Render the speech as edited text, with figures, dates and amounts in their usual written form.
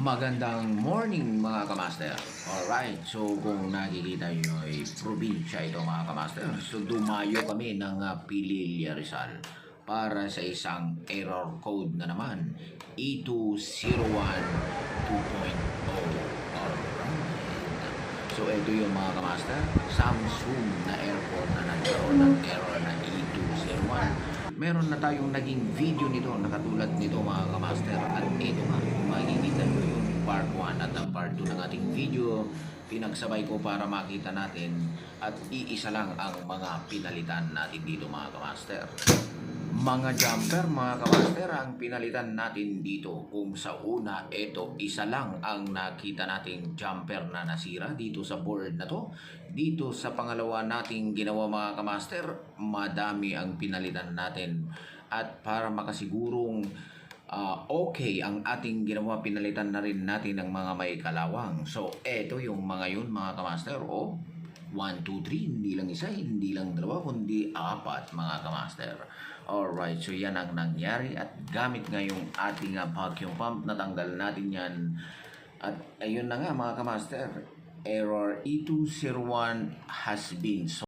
Magandang morning mga kamaster. Alright, so kung nakikita nyo ay probinsya ito mga kamaster. So dumayo kami ng Pililla Rizal para sa isang error code na naman, E201 2.0. Alright. So ito yung mga kamaster, Samsung na airport na nagkaroon ng error na E201. Meron na tayong naging video nito na katulad nito mga kamaster, at ito nga, makikita nyo yung part 1 at ang part 2 ng ating video. Pinagsabay ko para makita natin at iisa lang ang mga pinalitan natin dito mga kamaster. Mga jumper mga kamaster ang pinalitan natin dito. Kung sa una, ito isa lang ang nakita nating jumper na nasira dito sa board na to. Dito sa pangalawa nating ginawa mga kamaster, madami ang pinalitan natin. At para makasigurong okay ang ating ginawa, pinalitan na rin natin ng mga may kalawang. So eto yung mga yun mga kamaster. 1, 2, 3, hindi lang isa, hindi lang dalawa, kundi 4 mga kamaster. Alright, so yan ang nangyari at gamit nga yung ating vacuum pump, natanggal natin yan. At ayun na nga mga kamaster, error E201 has been solved.